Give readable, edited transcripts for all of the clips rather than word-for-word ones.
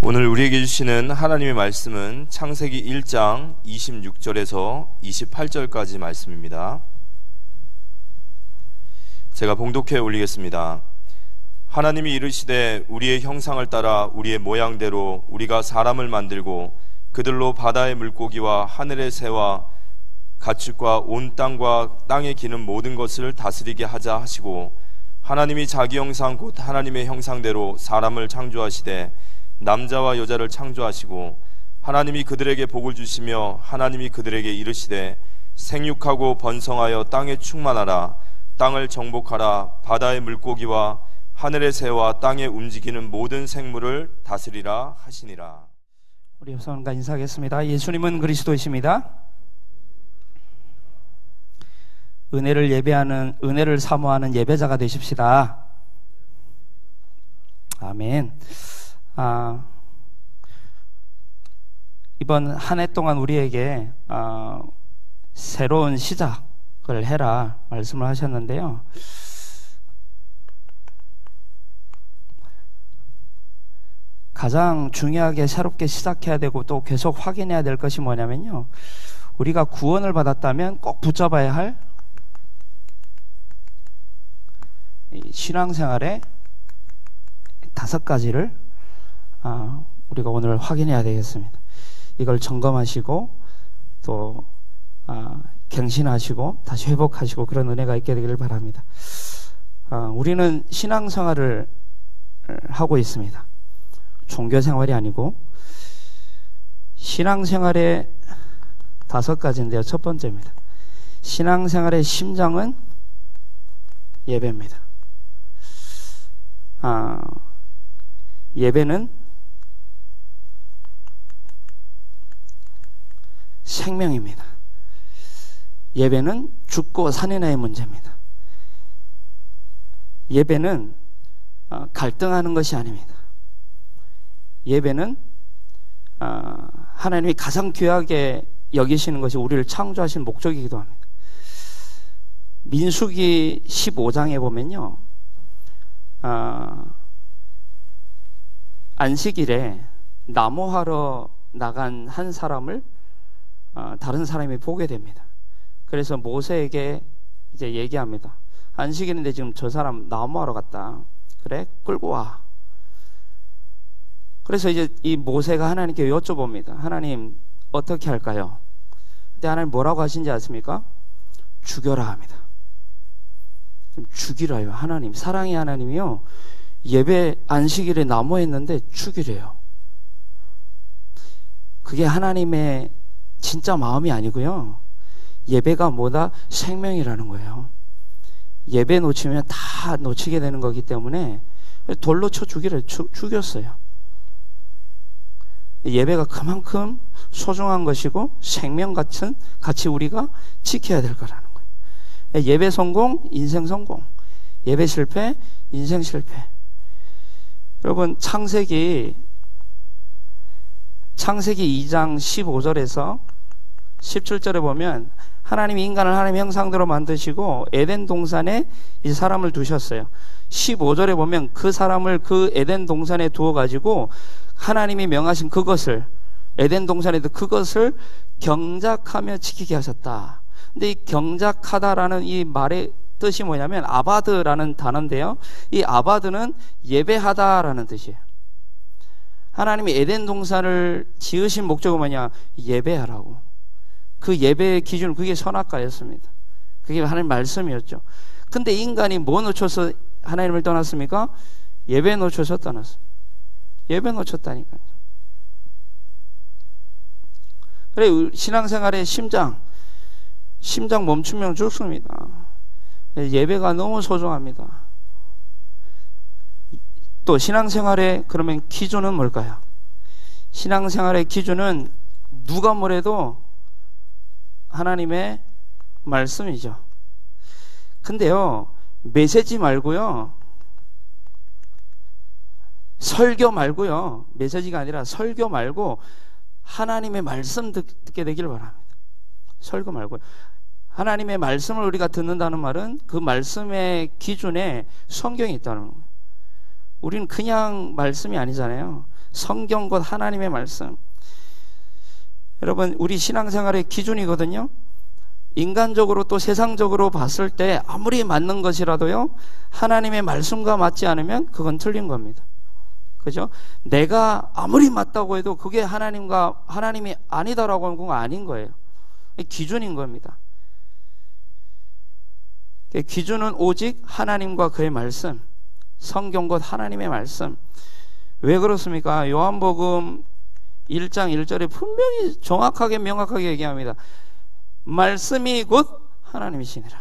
오늘 우리에게 주시는 하나님의 말씀은 창세기 1장 26절에서 28절까지 말씀입니다. 제가 봉독해 올리겠습니다. 하나님이 이르시되 우리의 형상을 따라 우리의 모양대로 우리가 사람을 만들고 그들로 바다의 물고기와 하늘의 새와 가축과 온 땅과 땅에 기는 모든 것을 다스리게 하자 하시고, 하나님이 자기 형상 곧 하나님의 형상대로 사람을 창조하시되 남자와 여자를 창조하시고, 하나님이 그들에게 복을 주시며 하나님이 그들에게 이르시되 생육하고 번성하여 땅에 충만하라. 땅을 정복하라. 바다의 물고기와 하늘의 새와 땅에 움직이는 모든 생물을 다스리라 하시니라. 우리 우선과 인사하겠습니다. 예수님은 그리스도이십니다. 은혜를 사모하는 예배자가 되십시다. 아멘. 이번 한 해 동안 우리에게 새로운 시작을 해라 말씀을 하셨는데요. 가장 중요하게 새롭게 시작해야 되고 또 계속 확인해야 될 것이 뭐냐면요, 우리가 구원을 받았다면 꼭 붙잡아야 할 신앙생활의 5가지를 우리가 오늘 확인해야 되겠습니다. 이걸 점검하시고 또 갱신하시고 다시 회복하시고 그런 은혜가 있게 되기를 바랍니다. 우리는 신앙생활을 하고 있습니다. 종교생활이 아니고 신앙생활의 5가지인데요. 첫 번째입니다. 신앙생활의 심장은 예배입니다. 예배는 생명입니다. 예배는 죽고 사느냐의 문제입니다. 예배는 갈등하는 것이 아닙니다. 예배는 하나님이 가장 귀하게 여기시는 것이 우리를 창조하신 목적이기도 합니다. 민수기 15장에 보면요, 안식일에 나무하러 나간 한 사람을 다른 사람이 보게 됩니다. 그래서 모세에게 이제 얘기합니다. 안식일인데 지금 저 사람 나무하러 갔다. 그래? 끌고 와. 그래서 이제 이 모세가 하나님께 여쭤봅니다. 하나님, 어떻게 할까요? 근데 하나님 뭐라고 하신지 아십니까? 죽여라 합니다. 죽이라요. 하나님, 사랑의 하나님이요, 예배 안식일에 나무했는데 죽이래요. 그게 하나님의 진짜 마음이 아니고요, 예배가 뭐다? 생명이라는 거예요. 예배 놓치면 다 놓치게 되는 거기 때문에 돌로 쳐 죽이래요. 죽였어요. 예배가 그만큼 소중한 것이고 생명 같이 우리가 지켜야 될 거라는 거예요. 예배 성공, 인생 성공. 예배 실패, 인생 실패. 여러분, 창세기 2장 15절에서 17절에 보면 하나님이 인간을 하나님의 형상대로 만드시고 에덴 동산에 이 사람을 두셨어요. 15절에 보면 그 사람을 그 에덴 동산에 두어가지고 하나님이 명하신 그것을, 에덴 동산에도 그것을 경작하며 지키게 하셨다. 근데 이 경작하다라는 이 말의 뜻이 뭐냐면 아바드라는 단어인데요, 이 아바드는 예배하다라는 뜻이에요. 하나님이 에덴 동산을 지으신 목적은 뭐냐? 예배하라고. 그 예배의 기준은 그게 선악과였습니다. 그게 하나님 말씀이었죠. 근데 인간이 뭐 놓쳐서 하나님을 떠났습니까? 예배 놓쳐서 떠났습니다. 예배 놓쳤다니까요. 그래, 신앙생활의 심장 멈추면 죽습니다. 예배가 너무 소중합니다. 또 신앙생활의 그러면 기준은 뭘까요? 신앙생활의 기준은 누가 뭐래도 하나님의 말씀이죠. 근데요, 메시지 말고요, 설교 말고요, 메시지가 아니라 설교 말고 하나님의 말씀 듣게 되기를 바랍니다. 설교 말고요. 하나님의 말씀을 우리가 듣는다는 말은 그 말씀의 기준에 성경이 있다는 거예요. 우리는 그냥 말씀이 아니잖아요. 성경 곧 하나님의 말씀. 여러분, 우리 신앙생활의 기준이거든요. 인간적으로 또 세상적으로 봤을 때 아무리 맞는 것이라도요, 하나님의 말씀과 맞지 않으면 그건 틀린 겁니다. 그죠? 내가 아무리 맞다고 해도 그게 하나님이 아니다라고 하는 건 아닌 거예요. 기준인 겁니다. 기준은 오직 하나님과 그의 말씀, 성경 곧 하나님의 말씀. 왜 그렇습니까? 요한복음 1장 1절에 분명히 정확하게 명확하게 얘기합니다. 말씀이 곧 하나님이시니라.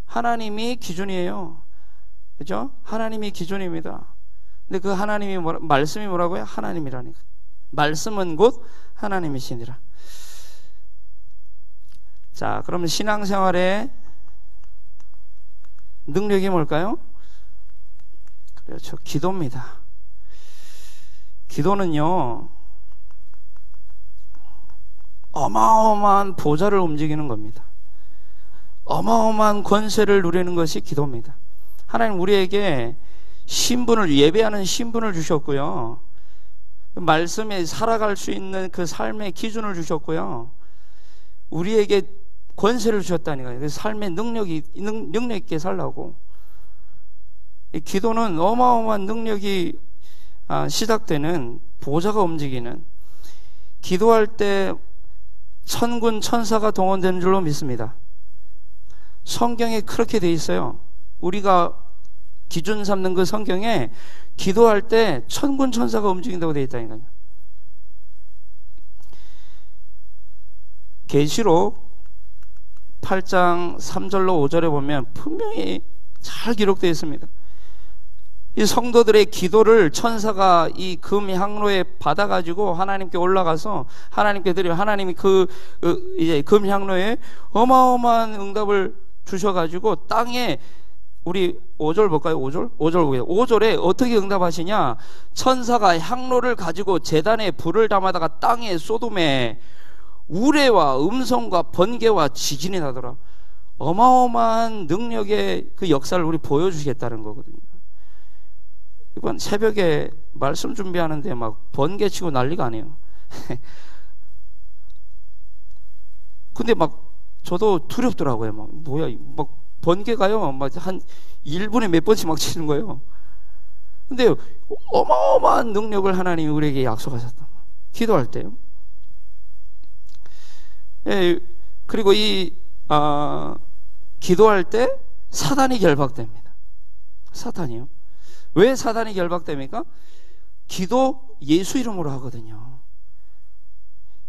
하나님이 기준이에요. 그죠? 하나님이 기준입니다. 근데 그 하나님이 말씀이 뭐라고요? 하나님이라니까. 말씀은 곧 하나님이시니라. 자, 그러면 신앙생활의 능력이 뭘까요? 그렇죠. 기도입니다. 기도는요, 어마어마한 보좌를 움직이는 겁니다. 어마어마한 권세를 누리는 것이 기도입니다. 하나님 우리에게 예배하는 신분을 주셨고요. 말씀에 살아갈 수 있는 그 삶의 기준을 주셨고요. 우리에게 권세를 주셨다니까요. 삶의 능력 있게 살라고. 기도는 어마어마한 능력이 시작되는, 보좌가 움직이는, 기도할 때 천군 천사가 동원되는 줄로 믿습니다. 성경에 그렇게 돼 있어요. 우리가 기준 삼는 그 성경에 기도할 때 천군 천사가 움직인다고 돼 있다니까요. 계시록 8장 3절로 5절에 보면 분명히 잘 기록되어 있습니다. 이 성도들의 기도를 천사가 이 금 향로에 받아가지고 하나님께 올라가서 하나님께 드리면 하나님이 이제 금 향로에 어마어마한 응답을 주셔가지고 땅에, 우리 5절 볼까요? 5절? 5절 보게요. 5절에 어떻게 응답하시냐? 천사가 향로를 가지고 제단에 불을 담아다가 땅에 소돔에 우레와 음성과 번개와 지진이 나더라. 어마어마한 능력의 그 역사를 우리 보여주시겠다는 거거든요. 이번 새벽에 말씀 준비하는데 막 번개 치고 난리가 아니에요. 근데 막 저도 두렵더라고요. 막 뭐야, 막 번개가요, 막 한 1분에 몇 번씩 막 치는 거예요. 근데 어마어마한 능력을 하나님이 우리에게 약속하셨다. 기도할 때요. 예, 그리고 기도할 때 사단이 결박됩니다. 사탄이요. 왜 사단이 결박됩니까? 기도 예수 이름으로 하거든요.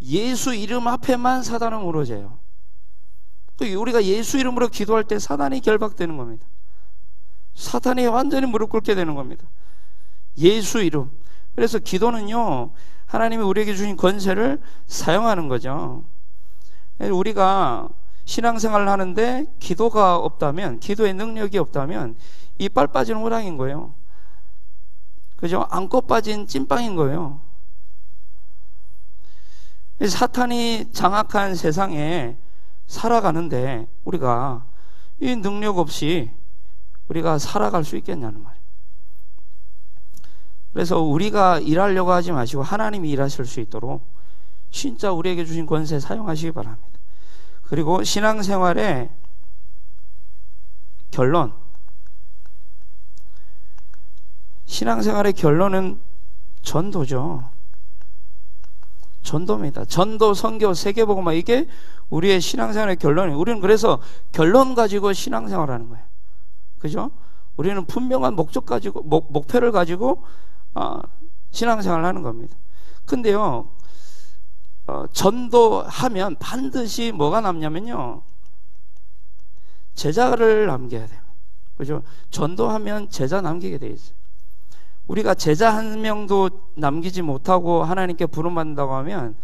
예수 이름 앞에만 사단은 무너져요. 우리가 예수 이름으로 기도할 때 사단이 결박되는 겁니다. 사탄이 완전히 무릎 꿇게 되는 겁니다. 예수 이름. 그래서 기도는요, 하나님이 우리에게 주신 권세를 사용하는 거죠. 우리가 신앙생활을 하는데 기도가 없다면, 기도의 능력이 없다면 이빨 빠진 호랑이인 거예요. 그죠? 안고 빠진 찐빵인 거예요. 사탄이 장악한 세상에 살아가는데 우리가 이 능력 없이 우리가 살아갈 수 있겠냐는 말이에요. 그래서 우리가 일하려고 하지 마시고 하나님이 일하실 수 있도록 진짜 우리에게 주신 권세 사용하시기 바랍니다. 그리고 신앙생활의 결론, 신앙생활의 결론은 전도죠. 전도입니다. 전도, 선교, 세계복음화, 이게 우리의 신앙생활의 결론이에요. 우리는 그래서 결론 가지고 신앙생활하는 거예요. 그죠? 우리는 분명한 목적 가지고, 목표를 가지고 신앙생활을 하는 겁니다. 근데요, 전도하면 반드시 뭐가 남냐면요, 제자를 남겨야 돼요. 그죠? 전도하면 제자 남기게 돼 있어요. 우리가 제자 한 명도 남기지 못하고 하나님께 부름받는다고 하면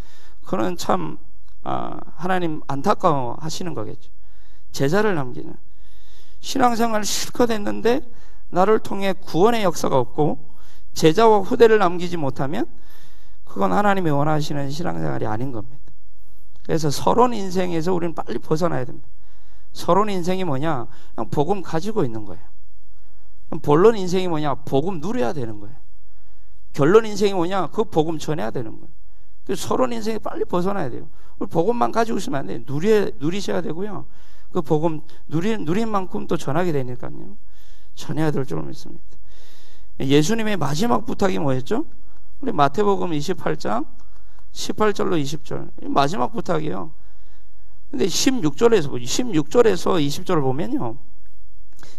그건 참 하나님 안타까워 하시는 거겠죠. 제자를 남기는, 신앙생활을 실컷 했는데 나를 통해 구원의 역사가 없고 제자와 후대를 남기지 못하면 그건 하나님이 원하시는 신앙생활이 아닌 겁니다. 그래서 서론 인생에서 우리는 빨리 벗어나야 됩니다. 서론 인생이 뭐냐? 그냥 복음 가지고 있는 거예요. 본론 인생이 뭐냐? 복음 누려야 되는 거예요. 결론 인생이 뭐냐? 그 복음 전해야 되는 거예요. 그래서 서론 인생에 빨리 벗어나야 돼요. 복음만 가지고 있으면 안 돼요. 누리셔야 되고요. 그 복음 누린 만큼 또 전하게 되니까요. 전해야 될 줄 믿습니다. 예수님의 마지막 부탁이 뭐였죠? 우리 마태복음 28장 18절로 20절. 마지막 부탁이에요. 근데 16절에서 20절을 보면요.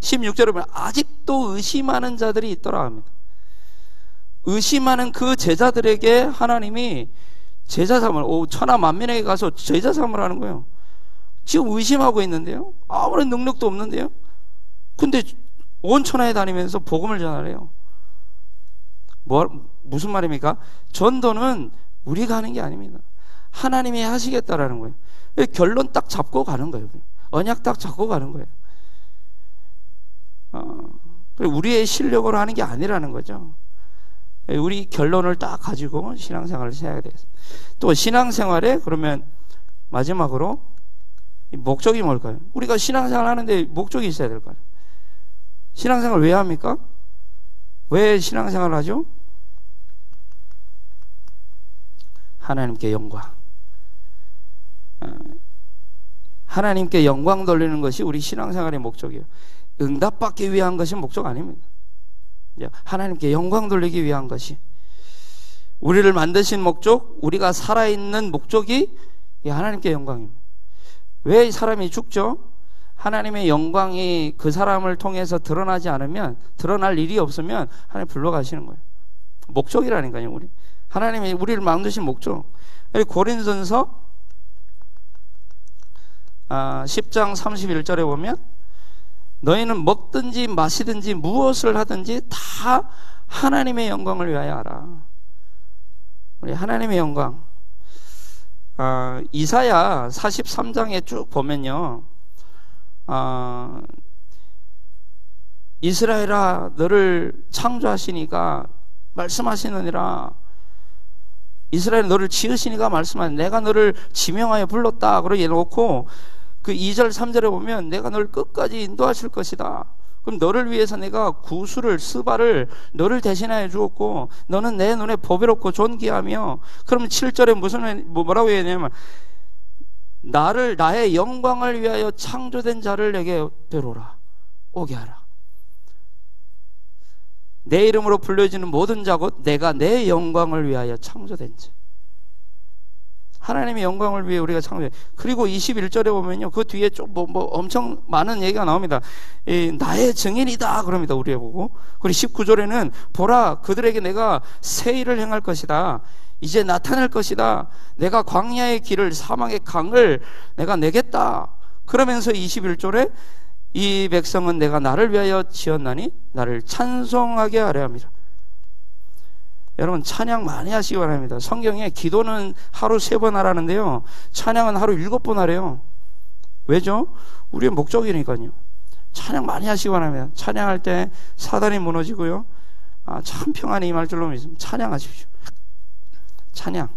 16절을 보면 아직도 의심하는 자들이 있더라 합니다. 의심하는 그 제자들에게 하나님이 제자 삼을, 천하 만민에게 가서 제자 삼을 하는 거예요. 지금 의심하고 있는데요. 아무런 능력도 없는데요. 근데 온 천하에 다니면서 복음을 전하래요. 무슨 말입니까? 전도는 우리가 하는 게 아닙니다. 하나님이 하시겠다라는 거예요. 결론 딱 잡고 가는 거예요. 언약 딱 잡고 가는 거예요. 우리의 실력으로 하는 게 아니라는 거죠. 우리 결론을 딱 가지고 신앙생활을 해야 되겠습니다. 또 신앙생활에 그러면 마지막으로 목적이 뭘까요? 우리가 신앙생활 하는데 목적이 있어야 될 거예요. 신앙생활 왜 합니까? 왜 신앙생활을 하죠? 하나님께 영광. 하나님께 영광 돌리는 것이 우리 신앙생활의 목적이에요. 응답받기 위한 것이 목적 아닙니다. 하나님께 영광 돌리기 위한 것이, 우리를 만드신 목적, 우리가 살아있는 목적이 하나님께 영광입니다. 왜 사람이 죽죠? 하나님의 영광이 그 사람을 통해서 드러나지 않으면, 드러날 일이 없으면 하나님 불러가시는 거예요. 목적이라니까요. 하나님이 우리를 만드신 목적. 고린도전서 10장 31절에 보면 너희는 먹든지 마시든지 무엇을 하든지 다 하나님의 영광을 위하여 하라. 우리 하나님의 영광. 이사야 43장에 쭉 보면요. 이스라엘아 너를 창조하시니까 말씀하시느니라. 이스라엘 너를 지으시니까 말씀하니 내가 너를 지명하여 불렀다. 그러게 놓고 그 2절 3절에 보면 내가 너를 끝까지 인도하실 것이다. 그럼 너를 위해서 내가 구수를 스바를 너를 대신하여 주었고 너는 내 눈에 보배롭고 존귀하며, 그럼 7절에 뭐라고 해야 되냐면 나의 영광을 위하여 창조된 자를 내게 데려오라. 오게 하라. 내 이름으로 불려지는 모든 자 곧 내가 내 영광을 위하여 창조된 자. 하나님의 영광을 위해 우리가 창조해. 그리고 21절에 보면요, 그 뒤에 좀 엄청 많은 얘기가 나옵니다. 나의 증인이다 그럽니다. 우리에 보고. 그리고 19절에는 보라 그들에게 내가 새 일을 행할 것이다. 이제 나타낼 것이다. 내가 광야의 길을 사막의 강을 내가 내겠다. 그러면서 21절에 이 백성은 내가 나를 위하여 지었나니 나를 찬송하게 하려 합니다. 여러분 찬양 많이 하시기 바랍니다. 성경에 기도는 하루 3번 하라는데요, 찬양은 하루 7번 하래요. 왜죠? 우리의 목적이니까요. 찬양 많이 하시기 바랍니다. 찬양할 때 사단이 무너지고요, 참 평안이 임할 줄로 믿습니다. 찬양하십시오. 찬양.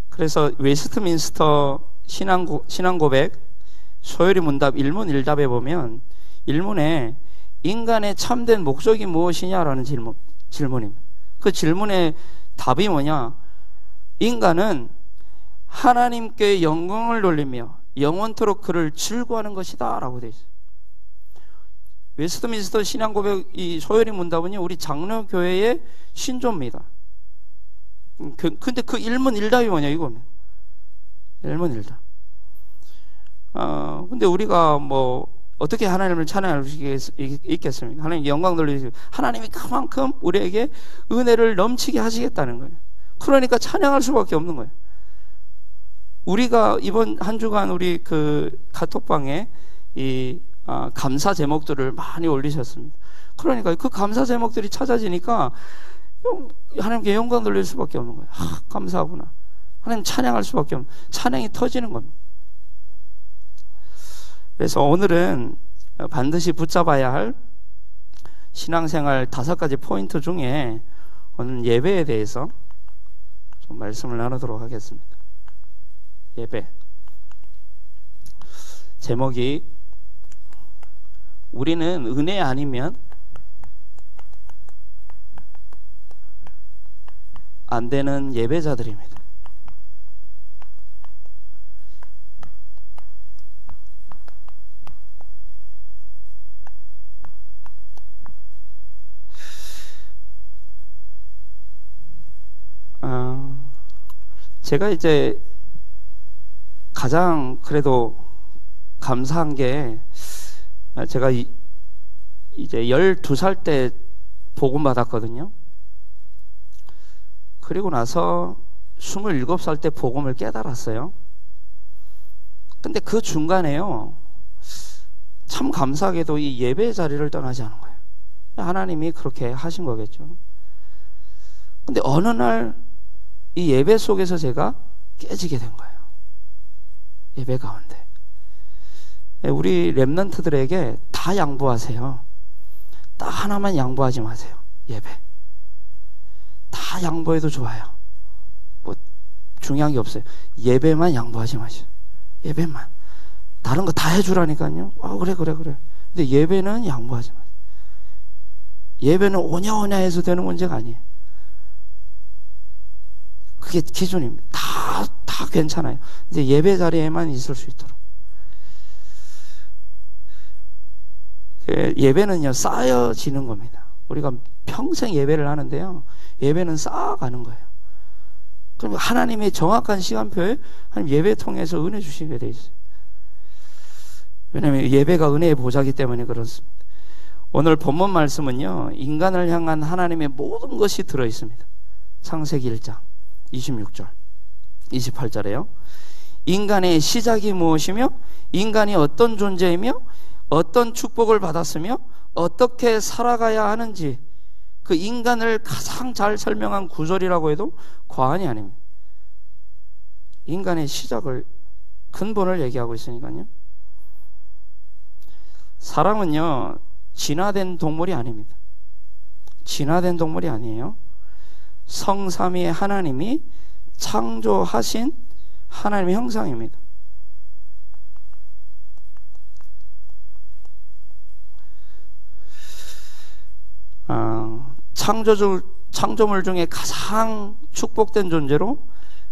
그래서 웨스트민스터 신앙고백 소요리 문답 1문 1답에 보면 1문에 인간의 참된 목적이 무엇이냐라는 질문입니다. 그 질문의 답이 뭐냐? 인간은 하나님께 영광을 돌리며 영원토록 그를 즐거워하는 것이다 라고 되어 있어요. 웨스트민스터 신앙고백 이 소요리 문답은요, 우리 장로교회의 신조입니다. 근데 그 1문 1답이 뭐냐 이겁니다. 1문 1답. 근데 우리가 어떻게 하나님을 찬양할 수 있겠습니까? 하나님 영광 돌리시고 하나님이 그만큼 우리에게 은혜를 넘치게 하시겠다는 거예요. 그러니까 찬양할 수밖에 없는 거예요. 우리가 이번 한 주간 우리 그 카톡방에 이 감사 제목들을 많이 올리셨습니다. 그러니까 그 감사 제목들이 찾아지니까 하나님께 영광 돌릴 수밖에 없는 거예요. 감사하구나. 하나님 찬양할 수밖에 없는, 찬양이 터지는 겁니다. 그래서 오늘은 반드시 붙잡아야 할 신앙생활 5가지 포인트 중에 오늘 예배에 대해서 좀 말씀을 나누도록 하겠습니다. 예배. 제목이 우리는 은혜 아니면 안 되는 예배자들입니다. 제가 이제 가장 그래도 감사한 게, 제가 이제 12살 때 복음 받았거든요. 그리고 나서 27살 때 복음을 깨달았어요. 근데 그 중간에요, 참 감사하게도 이 예배 자리를 떠나지 않은 거예요. 하나님이 그렇게 하신 거겠죠. 근데 어느 날 이 예배 속에서 제가 깨지게 된 거예요. 예배 가운데. 우리 렘넌트들에게 다 양보하세요. 딱 하나만 양보하지 마세요. 예배. 다 양보해도 좋아요. 뭐 중요한 게 없어요. 예배만 양보하지 마세요. 예배만. 다른 거 다 해주라니까요. 그래. 근데 예배는 양보하지 마세요. 예배는 오냐오냐 해서 되는 문제가 아니에요. 그게 기준입니다. 다 괜찮아요. 이제 예배 자리에만 있을 수 있도록. 예배는요, 쌓여지는 겁니다. 우리가 평생 예배를 하는데요, 예배는 쌓아가는 거예요. 그럼 하나님의 정확한 시간표에 하나님 예배 통해서 은혜 주시게 돼 있어요. 왜냐하면 예배가 은혜의 보좌이기 때문에 그렇습니다. 오늘 본문 말씀은요, 인간을 향한 하나님의 모든 것이 들어있습니다. 창세기 1장 26절 28절에요 인간의 시작이 무엇이며 인간이 어떤 존재이며 어떤 축복을 받았으며 어떻게 살아가야 하는지, 그 인간을 가장 잘 설명한 구절이라고 해도 과언이 아닙니다. 인간의 시작을, 근본을 얘기하고 있으니까요. 사람은요, 진화된 동물이 아닙니다. 진화된 동물이 아니에요. 성삼위의 하나님이 창조하신 하나님의 형상입니다. 창조물 중에 가장 축복된 존재로,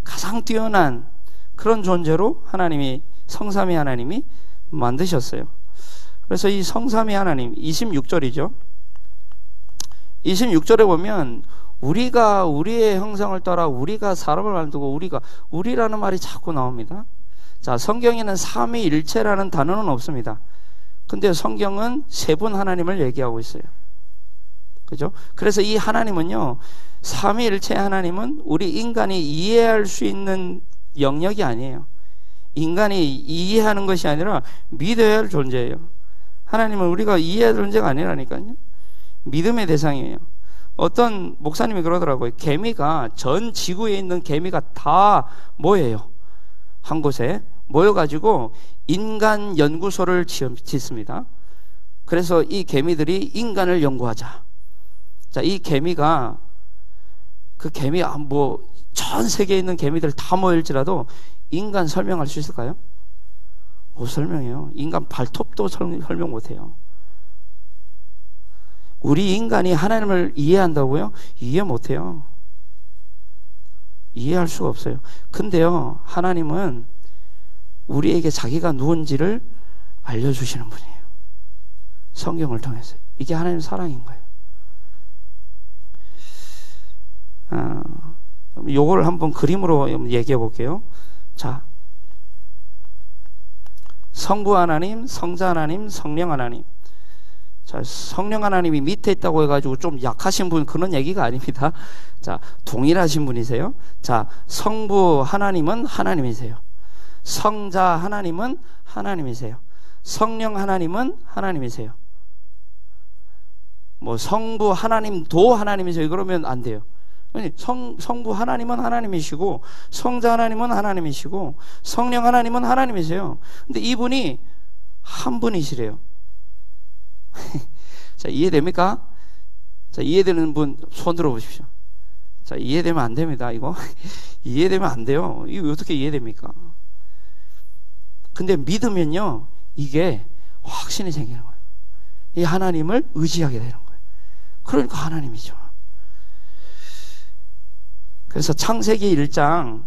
가장 뛰어난 그런 존재로 하나님이, 성삼위 하나님이 만드셨어요. 그래서 이 성삼위 하나님, 26절이죠. 26절에 보면 우리가 우리의 형상을 따라 우리가 사람을 만들고, 우리라는 말이 자꾸 나옵니다. 자, 성경에는 삼위일체라는 단어는 없습니다. 근데 성경은 세 분 하나님을 얘기하고 있어요. 그죠? 그래서 이 하나님은요, 삼위일체 하나님은 우리 인간이 이해할 수 있는 영역이 아니에요. 인간이 이해하는 것이 아니라 믿어야 할 존재예요. 하나님은 우리가 이해할 존재가 아니라니까요. 믿음의 대상이에요. 어떤 목사님이 그러더라고요. 개미가, 전 지구에 있는 개미가 다 모여요. 한 곳에 모여가지고 인간 연구소를 짓습니다. 그래서 이 개미들이 인간을 연구하자. 자, 이 개미가, 그 개미, 전 세계에 있는 개미들 다 모일지라도 인간 설명할 수 있을까요? 못 설명해요. 인간 발톱도 설명 못해요. 우리 인간이 하나님을 이해한다고요? 이해 못해요. 이해할 수가 없어요. 근데요, 하나님은 우리에게 자기가 누군지를 알려주시는 분이에요. 성경을 통해서. 이게 하나님의 사랑인 거예요. 요걸 한번 그림으로 얘기해 볼게요. 자, 성부 하나님, 성자 하나님, 성령 하나님. 자, 성령 하나님이 밑에 있다고 해가지고 좀 약하신 분, 그런 얘기가 아닙니다. 자, 동일하신 분이세요. 자, 성부 하나님은 하나님이세요. 성자 하나님은 하나님이세요. 성령 하나님은 하나님이세요. 뭐 성부 하나님도 하나님이세요, 그러면 안 돼요. 성부 하나님은 하나님이시고, 성자 하나님은 하나님이시고, 성령 하나님은 하나님이세요. 근데 이분이 한 분이시래요. 자, 이해됩니까? 자, 이해되는 분 손 들어 보십시오. 자, 이해되면 안 됩니다, 이거. 이해되면 안 돼요. 이거 어떻게 이해됩니까? 근데 믿으면요, 이게 확신이 생기는 거예요. 이 하나님을 의지하게 되는 거예요. 그러니까 하나님이죠. 그래서 창세기 1장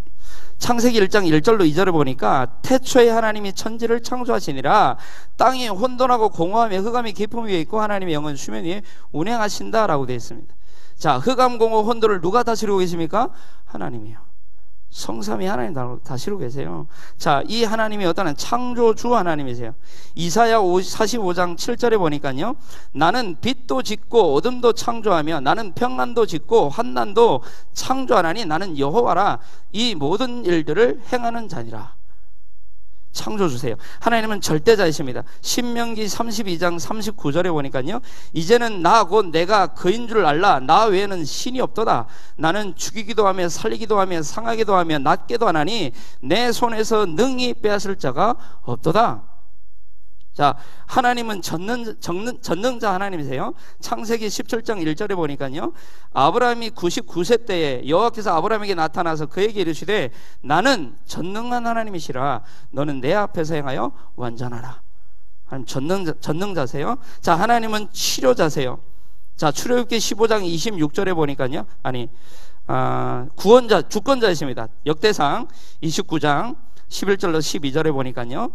1절로 2절을 보니까 태초에 하나님이 천지를 창조하시니라 땅이 혼돈하고 공허하며 흑암이 깊음 위에 있고 하나님의 영은 수면 위에 운행하신다라고 되어 있습니다. 자, 흑암 공허 혼돈을 누가 다스리고 계십니까? 하나님이요. 성삼위 하나님 다스리고 계세요. 자, 이 하나님이 어떠한 창조주 하나님이세요. 이사야 45장 7절에 보니까요, 나는 빛도 짓고 어둠도 창조하며 나는 평안도 짓고 환난도 창조하나니 나는 여호와라 이 모든 일들을 행하는 자니라. 창조주세요. 하나님은 절대자이십니다. 신명기 32장 39절에 보니까요, 이제는 나 곧 내가 그인 줄 알라. 나 외에는 신이 없도다. 나는 죽이기도 하며 살리기도 하며 상하기도 하며 낫게도 하나니 내 손에서 능히 빼앗을 자가 없도다. 자, 하나님은 전능자 하나님이세요. 창세기 17장 1절에 보니까요, 아브라함이 99세 때에 여호와께서 아브라함에게 나타나서 그에게 이르시되 나는 전능한 하나님이시라. 너는 내 앞에서 행하여 완전하라. 하나님 전능자세요. 자, 하나님은 치료자세요. 자, 출애굽기 15장 26절에 보니까요, 주권자이십니다. 역대상 29장 11절로 12절에 보니까요,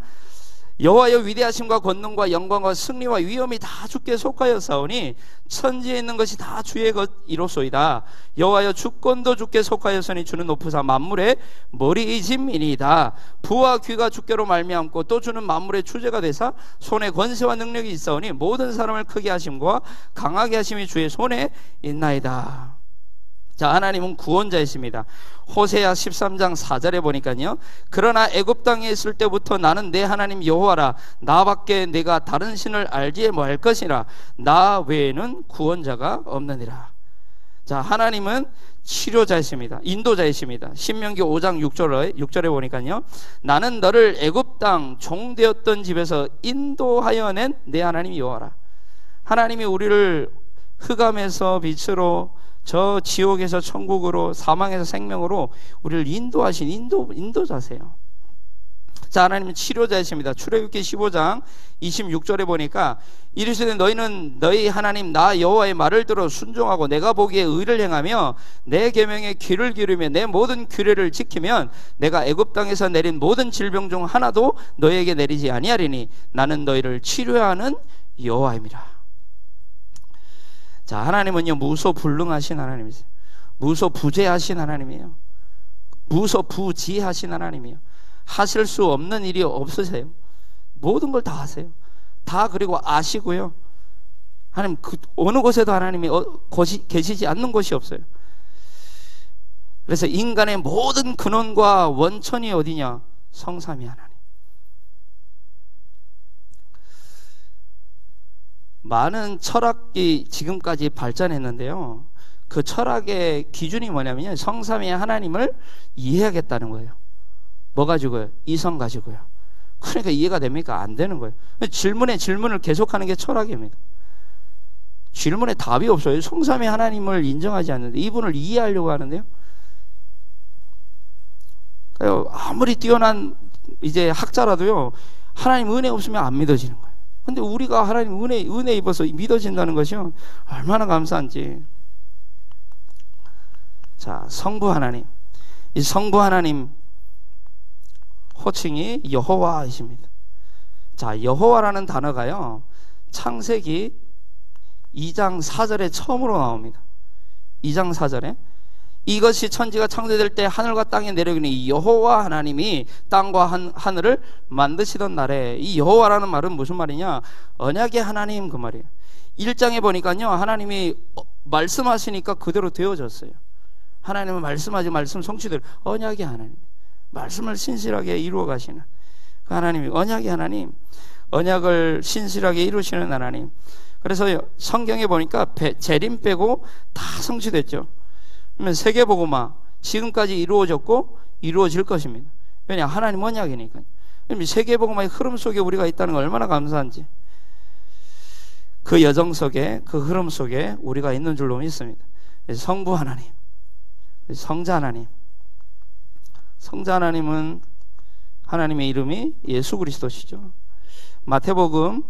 여호와여 위대하심과 권능과 영광과 승리와 위엄이 다 주께 속하였사오니 천지에 있는 것이 다 주의 것이로소이다. 여호와여 주권도 주께 속하였으니 주는 높으사 만물의 머리이심이니이다. 부와 귀가 주께로 말미암고 또 주는 만물의 주제가 되사 손에 권세와 능력이 있사오니 모든 사람을 크게 하심과 강하게 하심이 주의 손에 있나이다. 자, 하나님은 구원자이십니다. 호세아 13장 4절에 보니까요, 그러나 애굽 땅에 있을 때부터 나는 내 하나님 여호와라. 나밖에 내가 다른 신을 알지 뭐할 것이라. 나 외에는 구원자가 없느니라. 자, 하나님은 치료자이십니다. 인도자이십니다. 신명기 5장 6절에 보니까요, 나는 너를 애굽 땅 종되었던 집에서 인도하여 낸 내 하나님 여호와라. 하나님이 우리를 흑암에서 빛으로, 저 지옥에서 천국으로, 사망에서 생명으로 우리를 인도하신 인도자세요. 자, 하나님은 치료자이십니다. 출애굽기 15장 26절에 보니까 이르시되 너희는 너희 하나님 나 여호와의 말을 들어 순종하고 내가 보기에 의를 행하며 내 계명에 귀를 기울이며 내 모든 규례를 지키면 내가 애굽 땅에서 내린 모든 질병 중 하나도 너희에게 내리지 아니하리니 나는 너희를 치료하는 여호와입니다. 자, 하나님은요, 무소불능하신 하나님이세요. 무소부재하신 하나님이에요. 무소부지하신 하나님이에요. 하실 수 없는 일이 없으세요. 모든 걸 다 하세요. 다 그리고 아시고요. 하나님 어느 곳에도 하나님이 계시지 않는 곳이 없어요. 그래서 인간의 모든 근원과 원천이 어디냐? 성삼위 하나님. 많은 철학이 지금까지 발전했는데요, 그 철학의 기준이 뭐냐면요, 성삼위 하나님을 이해하겠다는 거예요. 뭐 가지고요? 이성 가지고요. 그러니까 이해가 됩니까? 안 되는 거예요. 질문에 질문을 계속하는 게 철학입니다. 질문에 답이 없어요. 성삼위 하나님을 인정하지 않는데 이분을 이해하려고 하는데요, 아무리 뛰어난 이제 학자라도요, 하나님 은혜 없으면 안 믿어지는 거예요. 근데 우리가 하나님 은혜 입어서 믿어진다는 것이요, 얼마나 감사한지. 자, 성부 하나님. 이 성부 하나님 호칭이 여호와이십니다. 자, 여호와라는 단어가요, 창세기 2장 4절에 처음으로 나옵니다. 2장 4절에 이것이 천지가 창조될 때 하늘과 땅에 내려오니 여호와 하나님이 땅과 하늘을 만드시던 날에, 이 여호와라는 말은 무슨 말이냐? 언약의 하나님, 그 말이에요. 1장에 보니까요, 하나님이 말씀하시니까 그대로 되어졌어요. 하나님은 말씀하지 말씀 성취대로 언약의 하나님, 말씀을 신실하게 이루어 가시는 그 하나님이 언약의 하나님, 언약을 신실하게 이루시는 하나님. 그래서 성경에 보니까 재림 빼고 다 성취됐죠. 그러면 세계복음화 지금까지 이루어졌고 이루어질 것입니다. 왜냐? 하나님 언약이니까요. 세계복음화의 흐름 속에 우리가 있다는 건 얼마나 감사한지. 그 여정 속에, 그 흐름 속에 우리가 있는 줄로 믿습니다. 성부 하나님, 성자 하나님. 성자 하나님은 하나님의 이름이 예수 그리스도시죠. 마태복음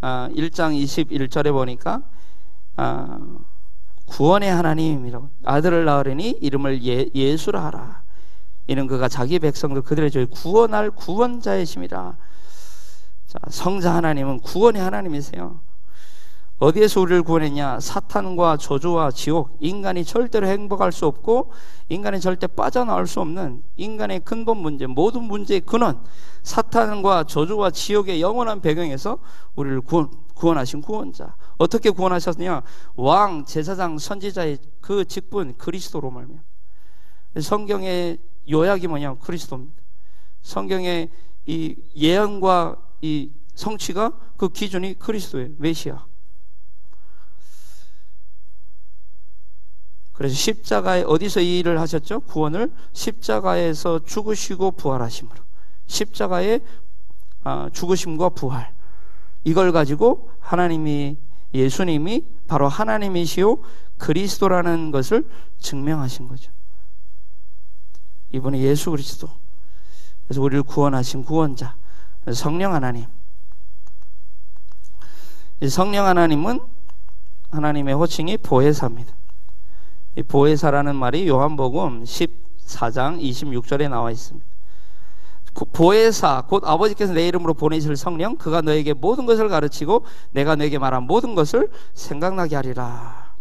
1장 21절에 보니까 구원의 하나님이라고. 아들을 낳으리니 이름을 예수라 하라. 이는 그가 자기 백성들 그들의 죄를 구원할 구원자이심이라. 자, 성자 하나님은 구원의 하나님이세요. 어디에서 우리를 구원했냐? 사탄과 저주와 지옥. 인간이 절대로 행복할 수 없고 인간이 절대 빠져나올 수 없는 인간의 근본 문제, 모든 문제의 근원, 사탄과 저주와 지옥의 영원한 배경에서 우리를 구원하신 구원자. 어떻게 구원하셨느냐? 왕, 제사장, 선지자의 그 직분 그리스도로 말미암아. 성경의 요약이 뭐냐? 그리스도입니다. 성경의 이 예언과 이 성취가 그 기준이 그리스도예요. 메시아. 그래서 십자가에 어디서 이 일을 하셨죠? 구원을 십자가에서 죽으시고 부활하심으로. 십자가의 죽으심과 부활. 이걸 가지고 하나님이, 예수님이 바로 하나님이시요 그리스도라는 것을 증명하신 거죠. 이분이 예수 그리스도. 그래서 우리를 구원하신 구원자 성령 하나님. 이 성령 하나님은 하나님의 호칭이 보혜사입니다. 이 보혜사라는 말이 요한복음 14장 26절에 나와 있습니다. 보혜사, 곧 아버지께서 내 이름으로 보내실 성령, 그가 너에게 모든 것을 가르치고 내가 너에게 말한 모든 것을 생각나게 하리라.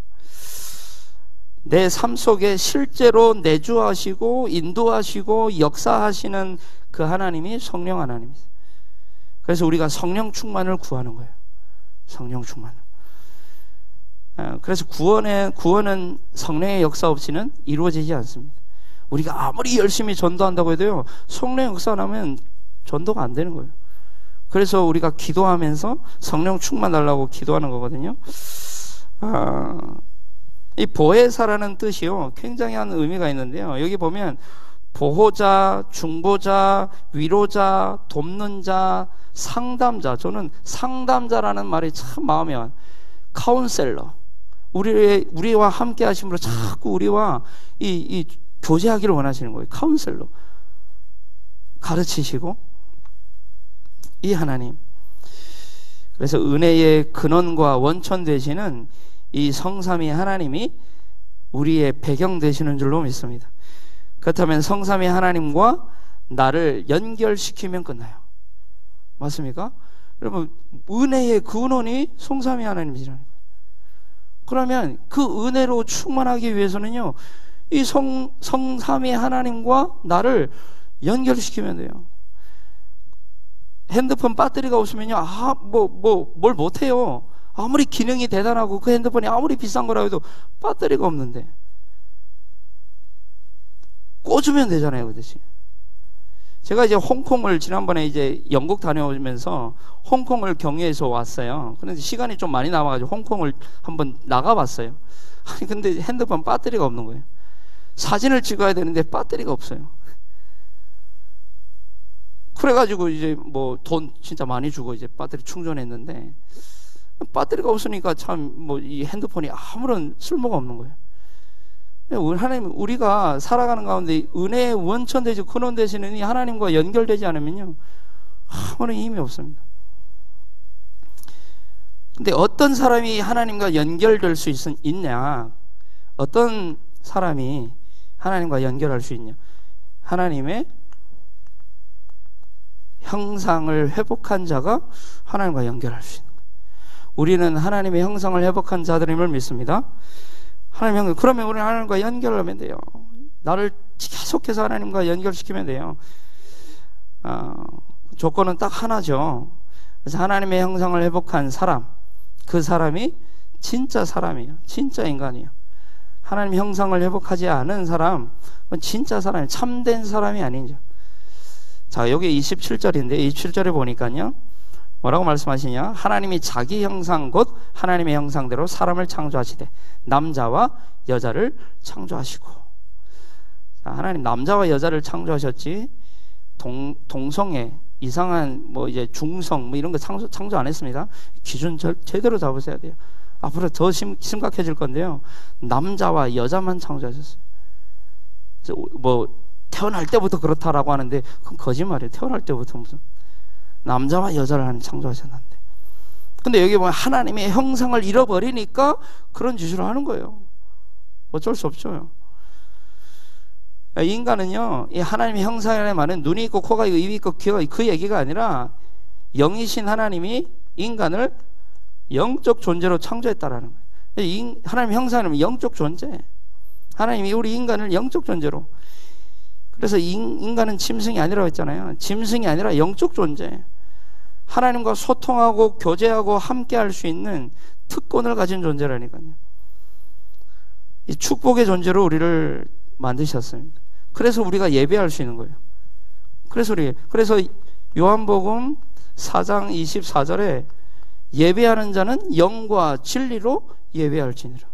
내 삶 속에 실제로 내주하시고 인도하시고 역사하시는 그 하나님이 성령 하나님이세요. 그래서 우리가 성령 충만을 구하는 거예요. 성령 충만을. 그래서 구원은 성령의 역사 없이는 이루어지지 않습니다. 우리가 아무리 열심히 전도한다고 해도요, 성령 역사 안 하면 전도가 안 되는 거예요. 그래서 우리가 기도하면서 성령 충만 달라고 기도하는 거거든요. 이 보혜사라는 뜻이요, 굉장히 한 의미가 있는데요. 여기 보면 보호자, 중보자, 위로자, 돕는 자, 상담자. 저는 상담자라는 말이 참 마음에 와요. 카운셀러. 우리와 함께 하심으로 자꾸 우리와 이 교제하기를 원하시는 거예요. 카운셀러. 가르치시고, 이 하나님. 그래서 은혜의 근원과 원천 되시는 이 성삼위 하나님이 우리의 배경 되시는 줄로 믿습니다. 그렇다면 성삼위 하나님과 나를 연결시키면 끝나요. 맞습니까? 여러분, 은혜의 근원이 성삼위 하나님이시라는 거예요. 그러면 그 은혜로 충만하기 위해서는요, 이 성삼위 하나님과 나를 연결시키면 돼요. 핸드폰 배터리가 없으면요, 뭘 못해요. 아무리 기능이 대단하고 그 핸드폰이 아무리 비싼 거라 해도 배터리가 없는데 꽂으면 되잖아요, 그 대신. 제가 이제 홍콩을 지난번에 이제 영국 다녀오면서 홍콩을 경유해서 왔어요. 그런데 시간이 좀 많이 남아가지고 홍콩을 한번 나가봤어요. 아니, 근데 핸드폰 배터리가 없는 거예요. 사진을 찍어야 되는데 배터리가 없어요. 그래가지고 이제 뭐 돈 진짜 많이 주고 이제 배터리 충전했는데 배터리가 없으니까 참 뭐 이 핸드폰이 아무런 쓸모가 없는 거예요. 하나님, 우리가 살아가는 가운데 은혜의 원천 되시고 근원 되시는 이 하나님과 연결되지 않으면요, 아무런 힘이 없습니다. 근데 어떤 사람이 하나님과 연결될 수 있냐? 어떤 사람이 하나님과 연결할 수 있냐? 하나님의 형상을 회복한 자가 하나님과 연결할 수 있는 거예요. 우리는 하나님의 형상을 회복한 자들임을 믿습니다. 그러면 우리는 하나님과 연결하면 돼요. 나를 계속해서 하나님과 연결시키면 돼요. 조건은 딱 하나죠. 그래서 하나님의 형상을 회복한 사람, 그 사람이 진짜 사람이에요. 진짜 인간이에요. 하나님의 형상을 회복하지 않은 사람, 그건 진짜 사람이에요. 참된 사람이 아니죠. 자, 여기 27절인데 27절에 보니까요, 뭐라고 말씀하시냐? 하나님이 자기 형상 곧 하나님의 형상대로 사람을 창조하시되 남자와 여자를 창조하시고. 자, 하나님 남자와 여자를 창조하셨지 동성애, 이상한 뭐 이제 중성 뭐 이런 거 창조 안 했습니다. 기준 제대로 잡으셔야 돼요. 앞으로 더 심각해질 건데요, 남자와 여자만 창조하셨어요. 뭐 태어날 때부터 그렇다라고 하는데 그건 거짓말이에요. 태어날 때부터 무슨 남자와 여자를 하나님 창조하셨는데. 근데 여기 보면 하나님의 형상을 잃어버리니까 그런 짓을 하는 거예요. 어쩔 수 없죠. 인간은요, 이 하나님의 형상이라는 말은 눈이 있고 코가 있고 입이 있고 귀가 있고 그 얘기가 아니라 영이신 하나님이 인간을 영적 존재로 창조했다라는 거예요. 하나님의 형상이라면 영적 존재. 하나님이 우리 인간을 영적 존재로. 그래서 인간은 짐승이 아니라고 했잖아요. 짐승이 아니라 영적 존재. 하나님과 소통하고 교제하고 함께 할 수 있는 특권을 가진 존재라니까요. 이 축복의 존재로 우리를 만드셨습니다. 그래서 우리가 예배할 수 있는 거예요. 그래서 요한복음 4장 24절에 예배하는 자는 영과 진리로 예배할지니라.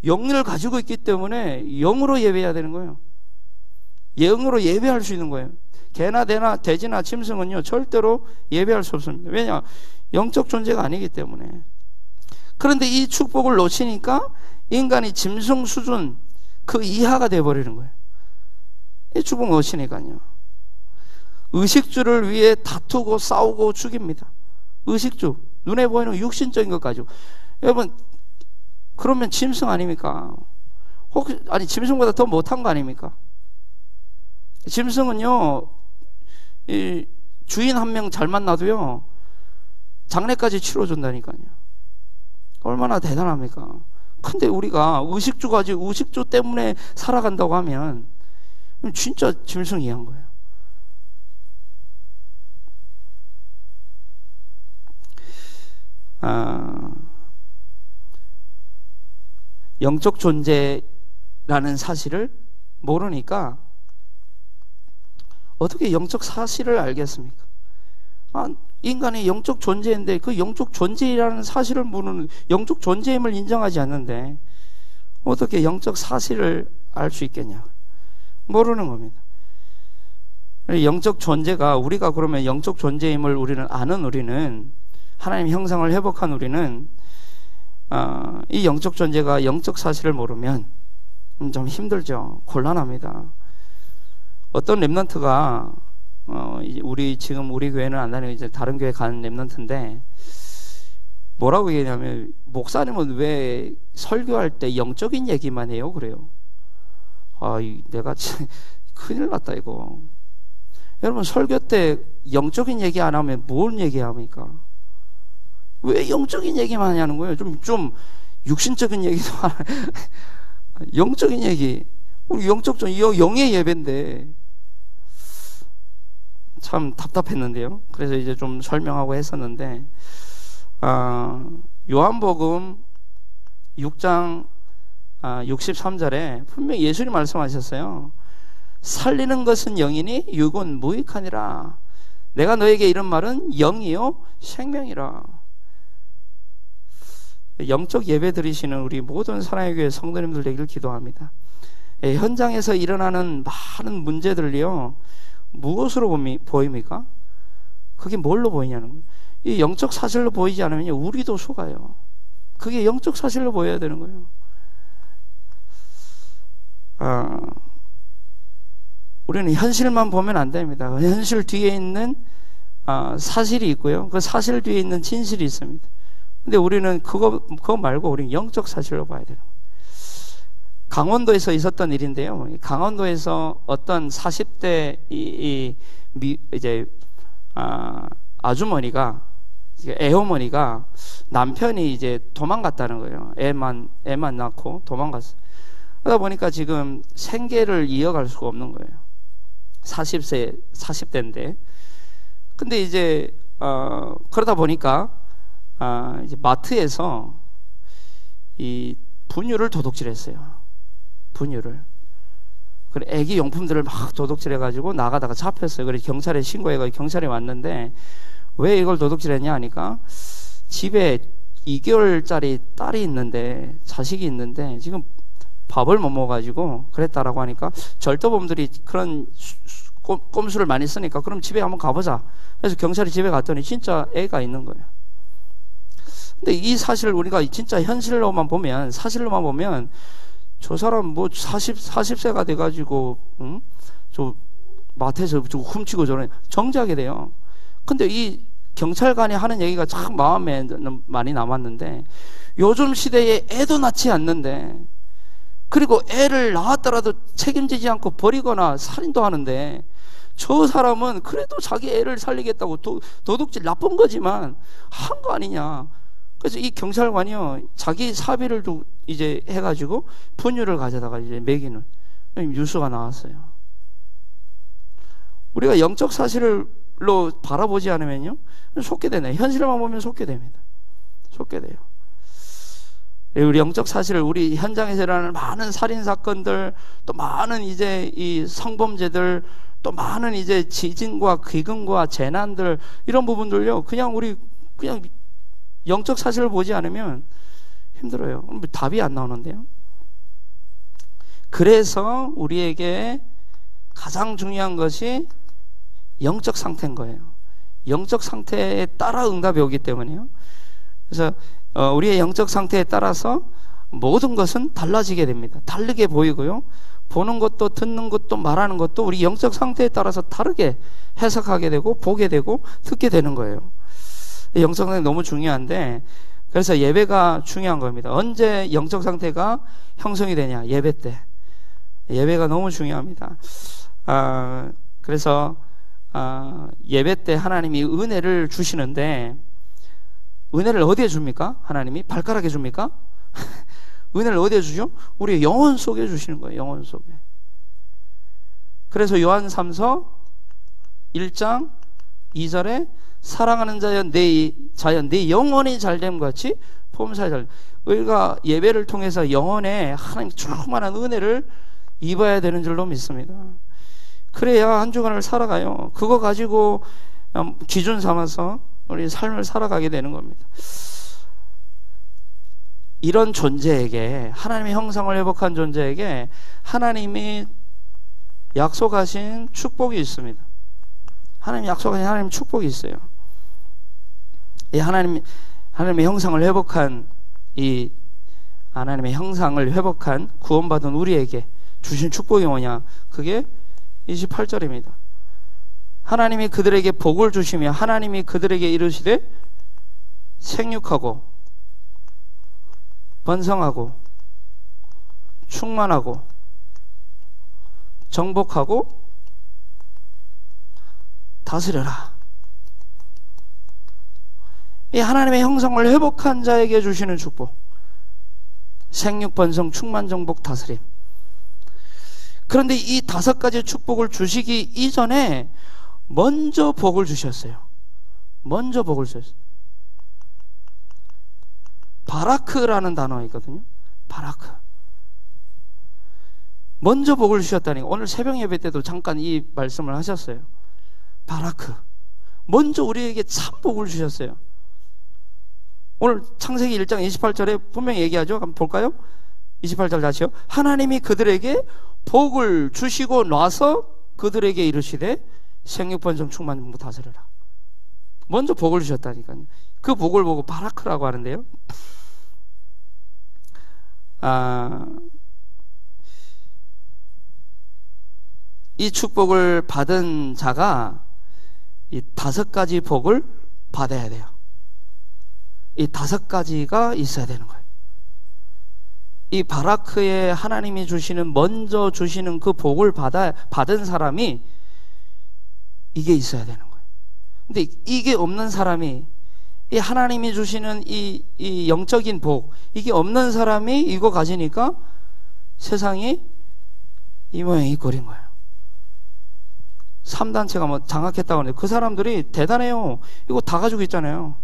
영을 가지고 있기 때문에 영으로 예배해야 되는 거예요. 영으로 예배할 수 있는 거예요. 개나 돼지나 짐승은요 절대로 예배할 수 없습니다. 왜냐? 영적 존재가 아니기 때문에. 그런데 이 축복을 놓치니까 인간이 짐승 수준 그 이하가 돼버리는 거예요. 이 축복 놓치니까요. 의식주를 위해 다투고 싸우고 죽입니다. 의식주, 눈에 보이는 육신적인 것 가지고. 여러분, 그러면 짐승 아닙니까? 아니 짐승보다 더 못한 거 아닙니까? 짐승은요, 이 주인 한 명 잘 만나도요 장례까지 치러준다니까요. 얼마나 대단합니까? 근데 우리가 의식주 가지고 의식주 때문에 살아간다고 하면 진짜 짐승 이한 거예요. 영적 존재라는 사실을 모르니까 어떻게 영적 사실을 알겠습니까? 인간이 영적 존재인데 그 영적 존재라는 사실을 모르는, 영적 존재임을 인정하지 않는데 어떻게 영적 사실을 알 수 있겠냐? 모르는 겁니다. 영적 존재가, 우리가 그러면 영적 존재임을 우리는 아는, 우리는 하나님 형상을 회복한 우리는 이 영적 존재가 영적 사실을 모르면 좀 힘들죠. 곤란합니다. 어떤 랩런트가 지금 우리 교회는 안 다니고 이제 다른 교회 가는 랩런트인데 뭐라고 얘기하냐면, 목사님은 왜 설교할 때 영적인 얘기만 해요? 그래요. 내가 큰일 났다 이거. 여러분, 설교 때 영적인 얘기 안 하면 뭘 얘기합니까? 왜 영적인 얘기만 하냐는 거예요. 좀 육신적인 얘기도 영적인 얘기. 우리 영의 예배인데 참 답답했는데요. 그래서 이제 좀 설명하고 했었는데, 요한복음 6장 63절에 분명히 예수님 말씀하셨어요. 살리는 것은 영이니 육은 무익하니라. 내가 너에게 이런 말은 영이요 생명이라. 영적 예배 드리시는 우리 모든 사랑의 교회 성도님들 되기를 기도합니다. 현장에서 일어나는 많은 문제들이요, 무엇으로 보입니까? 그게 뭘로 보이냐는 거예요. 이 영적 사실로 보이지 않으면 우리도 속아요. 그게 영적 사실로 보여야 되는 거예요. 우리는 현실만 보면 안 됩니다. 현실 뒤에 있는 사실이 있고요, 그 사실 뒤에 있는 진실이 있습니다. 근데 우리는 그거 말고 우리는 영적 사실로 봐야 되는 거예요. 강원도에서 있었던 일인데요. 강원도에서 어떤 40대 아주머니가, 애어머니가 남편이 이제 도망갔다는 거예요. 애만 낳고 도망갔어요. 그러다 보니까 지금 생계를 이어갈 수가 없는 거예요. 40대인데. 근데 이제 그러다 보니까 이제 마트에서 이 분유를 도둑질했어요. 분유를. 그래, 애기 용품들을 막 도둑질해가지고 나가다가 잡혔어요. 그래서 경찰에 신고해가지고 경찰이 왔는데, 왜 이걸 도둑질했냐 하니까 집에 2개월짜리 딸이 있는데, 자식이 있는데 지금 밥을 못 먹어가지고 그랬다라고 하니까, 절도범들이 그런 꼼수를 많이 쓰니까 그럼 집에 한번 가보자. 그래서 경찰이 집에 갔더니 진짜 애가 있는 거예요. 근데 이 사실을 우리가 진짜 현실로만 보면, 사실로만 보면, 저 사람 뭐 40세가 돼가지고 저 마트에서 훔치고 저런 정지하게 돼요. 근데 이 경찰관이 하는 얘기가 참 마음에 많이 남았는데, 요즘 시대에 애도 낳지 않는데 그리고 애를 낳았더라도 책임지지 않고 버리거나 살인도 하는데, 저 사람은 그래도 자기 애를 살리겠다고 도둑질 나쁜 거지만 한 거 아니냐. 그래서 이 경찰관이요, 자기 사비를 이제 해가지고 분유를 가져다가 이제 먹이는 뉴스가 나왔어요. 우리가 영적 사실로 바라보지 않으면요, 속게 되네. 현실만 보면 속게 됩니다. 속게 돼요. 우리 영적 사실을, 우리 현장에서 일어나는 많은 살인 사건들, 또 많은 이제 이 성범죄들, 또 많은 이제 지진과 기근과 재난들, 이런 부분들요, 그냥 영적 사실을 보지 않으면 힘들어요. 답이 안 나오는데요. 그래서 우리에게 가장 중요한 것이 영적 상태인 거예요. 영적 상태에 따라 응답이 오기 때문에요. 그래서 우리의 영적 상태에 따라서 모든 것은 달라지게 됩니다. 다르게 보이고요, 보는 것도 듣는 것도 말하는 것도 우리 영적 상태에 따라서 다르게 해석하게 되고 보게 되고 듣게 되는 거예요. 영적 상태 너무 중요한데, 그래서 예배가 중요한 겁니다. 언제 영적 상태가 형성이 되냐? 예배 때. 예배가 너무 중요합니다. 그래서 예배 때 하나님이 은혜를 주시는데, 은혜를 어디에 줍니까? 하나님이 발가락에 줍니까? 은혜를 어디에 주죠? 우리 영혼 속에 주시는 거예요. 영혼 속에. 그래서 요한 3서 1장 2절에 사랑하는 자여 내 영혼이 잘됨 같이 폼살 잘. 우리가 예배를 통해서 영혼에 하나님 충만한 은혜를 입어야 되는 줄로 믿습니다. 그래야 한 주간을 살아가요. 그거 가지고 기준 삼아서 우리 삶을 살아가게 되는 겁니다. 이런 존재에게, 하나님의 형상을 회복한 존재에게 하나님이 약속하신 축복이 있습니다. 하나님이 약속하신 하나님 축복이 있어요. 이 하나님의 형상을 회복한, 이 하나님의 형상을 회복한 구원받은 우리에게 주신 축복이 뭐냐? 그게 28절입니다. 하나님이 그들에게 복을 주시며 하나님이 그들에게 이르시되 생육하고 번성하고 충만하고 정복하고 다스려라. 이 하나님의 형상을 회복한 자에게 주시는 축복, 생육, 번성, 충만, 정복, 다스림. 그런데 이 5가지 축복을 주시기 이전에 먼저 복을 주셨어요. 먼저 복을 주셨어요. 바라크라는 단어가 있거든요. 바라크. 먼저 복을 주셨다니, 오늘 새벽 예배 때도 잠깐 이 말씀을 하셨어요. 바라크. 먼저 우리에게 참 복을 주셨어요. 오늘 창세기 1장 28절에 분명히 얘기하죠. 한번 볼까요? 28절 다시요. 하나님이 그들에게 복을 주시고 나서 그들에게 이르시되 생육번성 충만 다스려라. 먼저 복을 주셨다니까요. 그 복을 보고 바라크라고 하는데요. 이 축복을 받은 자가 이 5가지 복을 받아야 돼요. 이 5가지가 있어야 되는 거예요. 이 바라크에 하나님이 주시는, 먼저 주시는 그 복을 받은 사람이 이게 있어야 되는 거예요. 근데 이게 없는 사람이, 이 하나님이 주시는 이 영적인 복, 이게 없는 사람이 이거 가지니까 세상이 이 모양이 꼴인 거예요. 3단체가 뭐 장악했다고 하는데 그 사람들이 대단해요. 이거 다 가지고 있잖아요.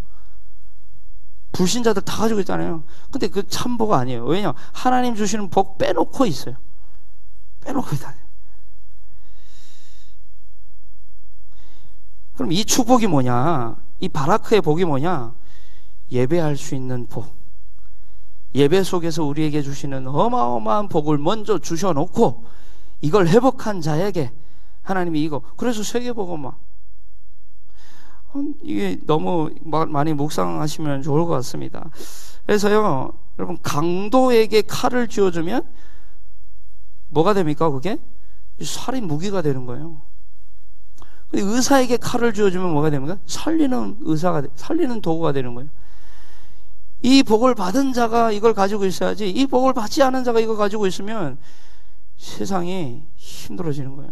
불신자들 다 가지고 있잖아요. 근데 그 참복 아니에요. 왜냐? 하나님 주시는 복 빼놓고 있어요. 빼놓고 있다. 그럼 이 축복이 뭐냐? 이 바라크의 복이 뭐냐? 예배할 수 있는 복. 예배 속에서 우리에게 주시는 어마어마한 복을 먼저 주셔놓고 이걸 회복한 자에게 하나님이 이거, 그래서 세계복음화, 이게 너무 많이 묵상하시면 좋을 것 같습니다. 그래서요, 여러분, 강도에게 칼을 쥐어주면 뭐가 됩니까? 그게 살인 무기가 되는 거예요. 근데 의사에게 칼을 쥐어주면 뭐가 됩니까? 살리는 도구가 되는 거예요. 이 복을 받은 자가 이걸 가지고 있어야지, 이 복을 받지 않은 자가 이걸 가지고 있으면 세상이 힘들어지는 거예요.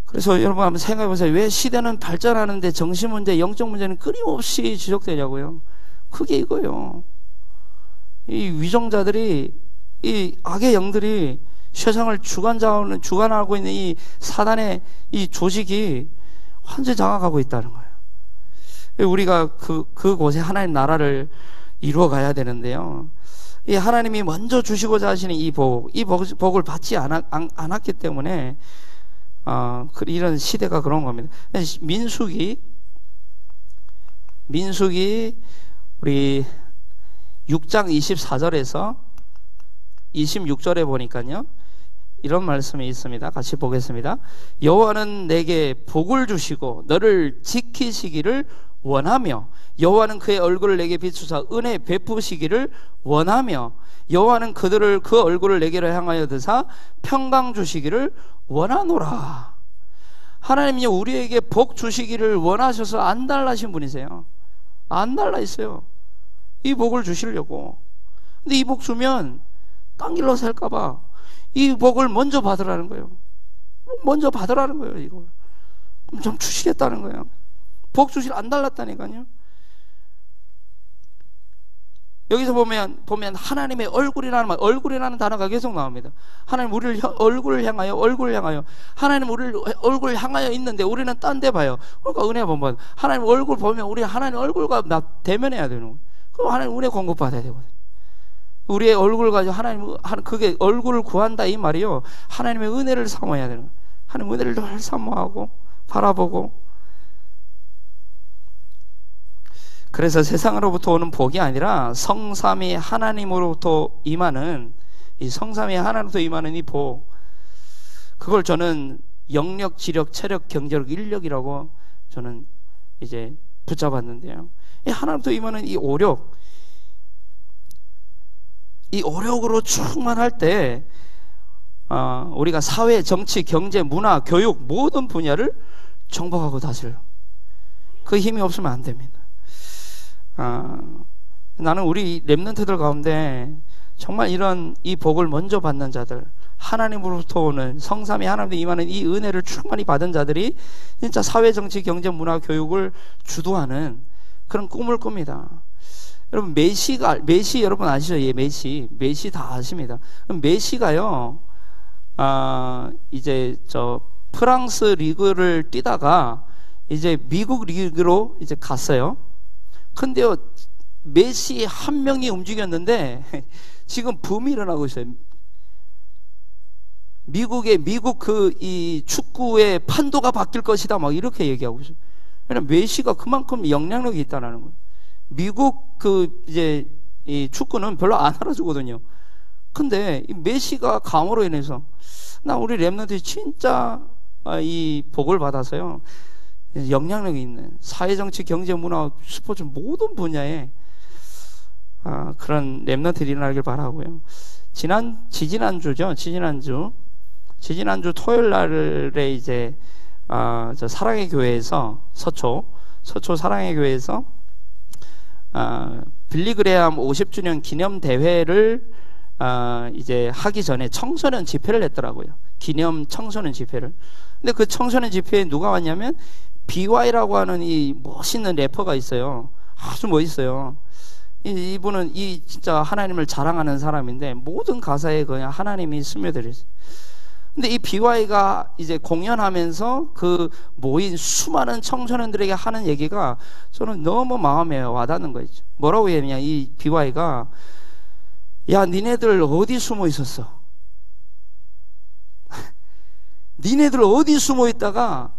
그래서 여러분 한번 생각해 보세요. 왜 시대는 발전하는데 정신 문제, 영적 문제는 끊임없이 지속되냐고요. 그게 이거예요. 이 위정자들이, 이 악의 영들이 세상을 주관하고 있는 이 사단의 이 조직이 완전히 장악하고 있다는 거예요. 우리가 그곳에 하나님 나라를 이루어 가야 되는데요. 이 하나님이 먼저 주시고자 하시는 이 복을 받지 않았기 때문에 이런 시대가 그런 겁니다. 민수기 우리 6장 24절에서 26절에 보니까요, 이런 말씀이 있습니다. 같이 보겠습니다. 여호와는 내게 복을 주시고 너를 지키시기를 원하며, 여호와는 그의 얼굴을 내게 비추사 은혜 베푸시기를 원하며, 여호와는 그 얼굴을 내게로 향하여 드사 평강 주시기를 원하노라. 하나님이 우리에게 복 주시기를 원하셔서 안 달라신 분이세요. 안 달라 있어요. 이 복을 주시려고. 근데 이 복 주면 딴 길로 살까봐 이 복을 먼저 받으라는 거예요. 먼저 받으라는 거예요. 이거 좀 주시겠다는 거예요. 복 주실 안 달랐다니까요. 여기서 보면 하나님의 얼굴이라는 단어가 계속 나옵니다. 하나님 우리를 얼굴을 향하여 하나님 우리를 얼굴을 향하여 있는데 우리는 딴 데 봐요. 그러니까 은혜 보면 하나님 얼굴 보면 우리 하나님 얼굴과 대면해야 되는 거예요. 그럼 하나님 은혜 공급받아야 되거든요. 우리의 얼굴을 가지고 그게 얼굴을 구한다 이 말이요, 하나님의 은혜를 사모해야 되는 거예요. 하나님 은혜를 늘 사모하고 바라보고. 그래서 세상으로부터 오는 복이 아니라 성삼위 하나님으로부터 임하는 이 복, 그걸 저는 영력, 지력, 체력, 경제력, 인력이라고 저는 이제 붙잡았는데요. 이 하나님부터 임하는 이 오력으로 충만할 때 우리가 사회, 정치, 경제, 문화, 교육 모든 분야를 정복하고 다스려요. 그 힘이 없으면 안 됩니다. 나는 우리 렘넌트들 가운데 정말 이 복을 먼저 받는 자들, 하나님으로부터 오는 성삼위 하나님도 임하는 이 은혜를 충만히 받은 자들이 진짜 사회, 정치, 경제, 문화, 교육을 주도하는 그런 꿈을 꿉니다. 여러분 메시 여러분 아시죠? 예, 메시 다 아십니다. 메시가요, 이제 프랑스 리그를 뛰다가 이제 미국 리그로 이제 갔어요. 근데요, 메시 한 명이 움직였는데 지금 붐이 일어나고 있어요. 미국 이 축구의 판도가 바뀔 것이다 막 이렇게 얘기하고 있어요. 왜냐면 메시가 그만큼 영향력이 있다는 거예요. 미국 이 축구는 별로 안 알아주거든요. 근데 이 메시가 감으로 인해서 우리 렘넌트들이 진짜 이 복을 받아서요, 영향력이 있는 사회, 정치, 경제, 문화, 스포츠 모든 분야에 그런 렘넌트들이 일어나길 바라고요. 지지난주 토요일 날에 이제 저 사랑의 교회에서 서초 사랑의 교회에서 빌리그레암 50주년 기념 대회를 이제 하기 전에 청소년 집회를 했더라고요. 기념 청소년 집회를. 근데 그 청소년 집회에 누가 왔냐면 BY라고 하는 이 멋있는 래퍼가 있어요. 아주 멋있어요. 이분은 진짜 하나님을 자랑하는 사람인데 모든 가사에 그냥 하나님이 스며들어 있어요. 근데 이 BY가 이제 공연하면서 그 모인 수많은 청소년들에게 하는 얘기가 저는 너무 마음에 와닿는 거예요. 뭐라고 했냐, 이 BY가 야, 니네들 어디 숨어 있었어? 니네들 어디 숨어 있다가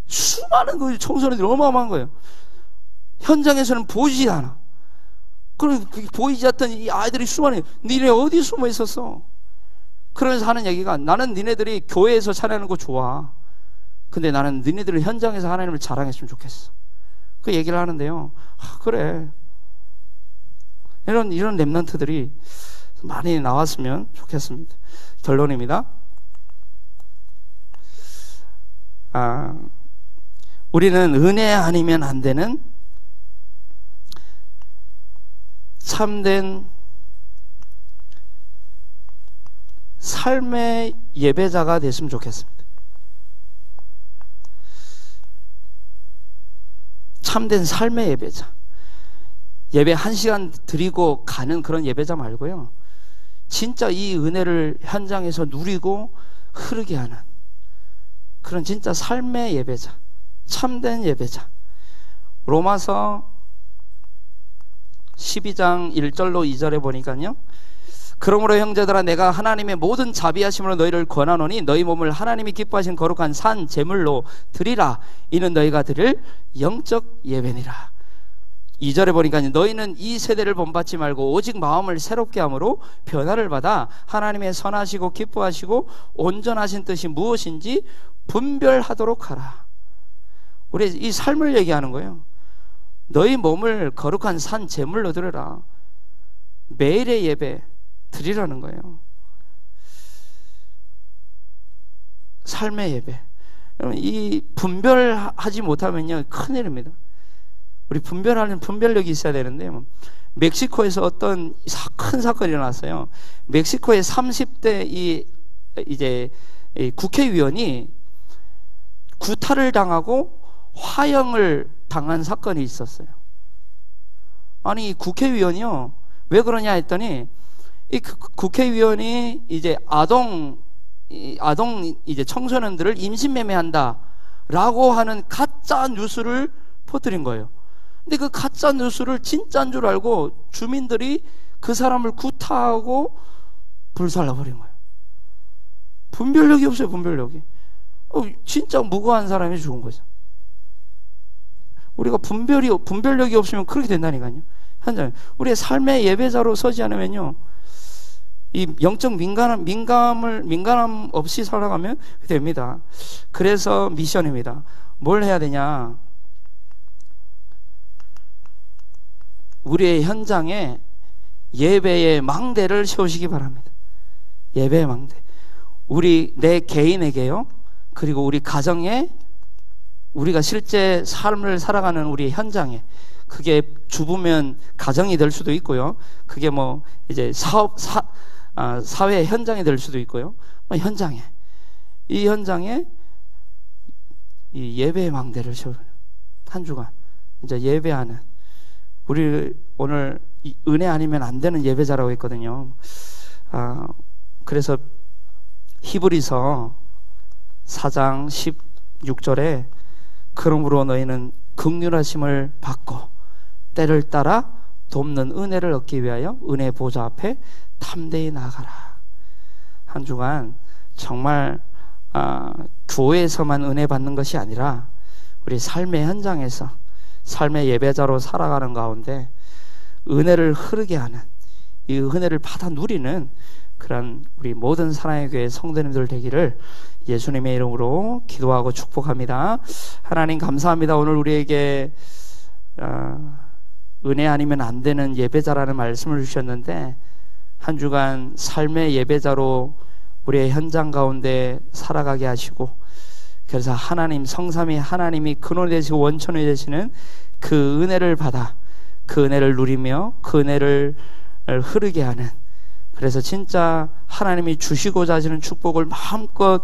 수많은 그 청소년들이 어마어마한 거예요. 현장에서는 보이지 않아. 그럼 보이지 않던 이 아이들이 수많은, 니네 어디 숨어 있었어? 그러면서 하는 얘기가, 나는 니네들이 교회에서 찬양하는 거 좋아. 근데 나는 니네들을 현장에서 하나님을 자랑했으면 좋겠어. 그 얘기를 하는데요. 그래. 이런 렘넌트들이 많이 나왔으면 좋겠습니다. 결론입니다. 우리는 은혜 아니면 안 되는 참된 삶의 예배자가 됐으면 좋겠습니다. 참된 삶의 예배자. 예배 1시간 드리고 가는 그런 예배자 말고요, 진짜 이 은혜를 현장에서 누리고 흐르게 하는 그런 진짜 삶의 예배자, 참된 예배자. 로마서 12장 1절로 2절에 보니까요, 그러므로 형제들아 내가 하나님의 모든 자비하심으로 너희를 권하노니 너희 몸을 하나님이 기뻐하신 거룩한 산 제물로 드리라. 이는 너희가 드릴 영적 예배니라. 2절에 보니까 너희는 이 세대를 본받지 말고 오직 마음을 새롭게 함으로 변화를 받아 하나님의 선하시고 기뻐하시고 온전하신 뜻이 무엇인지 분별하도록 하라. 우리 이 삶을 얘기하는 거예요. 너희 몸을 거룩한 산 제물로 드려라. 매일의 예배 드리라는 거예요. 삶의 예배. 여러분, 이 분별하지 못하면요 큰일입니다. 우리 분별하는 분별력이 있어야 되는데, 멕시코에서 어떤 큰 사건이 일어났어요. 멕시코의 30대 이제 국회의원이 구타를 당하고 화형을 당한 사건이 있었어요. 아니, 국회의원이요, 왜 그러냐 했더니, 이 국회의원이 이제 아동 이제 청소년들을 임신매매한다라고 하는 가짜 뉴스를 퍼뜨린 거예요. 근데 그 가짜 뉴스를 진짜인 줄 알고 주민들이 그 사람을 구타하고 불살라버린 거예요. 분별력이 없어요, 분별력이. 진짜 무고한 사람이 죽은 거죠. 우리가 분별력이 없으면 그렇게 된다니까요. 현장 우리의 삶의 예배자로 서지 않으면요, 이 영적 민감함 없이 살아가면 됩니다. 그래서 미션입니다. 뭘 해야 되냐? 우리의 현장에 예배의 망대를 세우시기 바랍니다. 예배의 망대. 내 개인에게요, 그리고 우리 가정에, 우리가 실제 삶을 살아가는 우리 현장에, 그게 주부면 가정이 될 수도 있고요, 그게 뭐 이제 사회 현장이 될 수도 있고요, 현장에, 이 현장에 이 예배의 망대를 세우는 한 주간 이제 예배하는, 우리 오늘 은혜 아니면 안 되는 예배자라고 했거든요. 그래서 히브리서 4장 16절에 그러므로 너희는 긍휼하심을 받고 때를 따라 돕는 은혜를 얻기 위하여 은혜 보좌 앞에 담대히 나아가라. 한 주간 정말 교회에서만 은혜 받는 것이 아니라 우리 삶의 현장에서 삶의 예배자로 살아가는 가운데 은혜를 흐르게 하는, 이 은혜를 받아 누리는 그런 우리 모든 사랑의 교회 성도님들 되기를 예수님의 이름으로 기도하고 축복합니다. 하나님 감사합니다. 오늘 우리에게 은혜 아니면 안 되는 예배자라는 말씀을 주셨는데, 한 주간 삶의 예배자로 우리의 현장 가운데 살아가게 하시고, 그래서 하나님, 성삼위 하나님이 근원이 되시고 원천이 되시는 그 은혜를 받아 그 은혜를 누리며 그 은혜를 흐르게 하는, 그래서 진짜 하나님이 주시고자 하시는 축복을 마음껏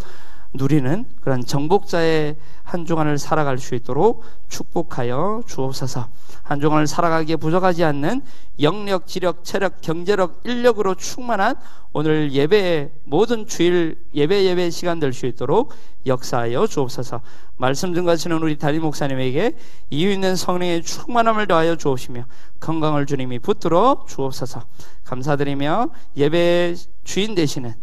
누리는 그런 정복자의 한 주간을 살아갈 수 있도록 축복하여 주옵소서. 한 주간을 살아가기에 부족하지 않는 영력, 지력, 체력, 경제력, 인력으로 충만한 오늘 예배의 모든 주일 예배 시간 될 수 있도록 역사하여 주옵소서. 말씀 증거하시는 우리 담임 목사님에게 이유 있는 성령의 충만함을 더하여 주옵시며 건강을 주님이 붙들어 주옵소서. 감사드리며 예배의 주인 되시는,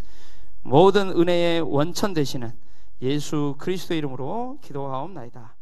모든 은혜의 원천 되시는 예수 그리스도 이름으로 기도하옵나이다.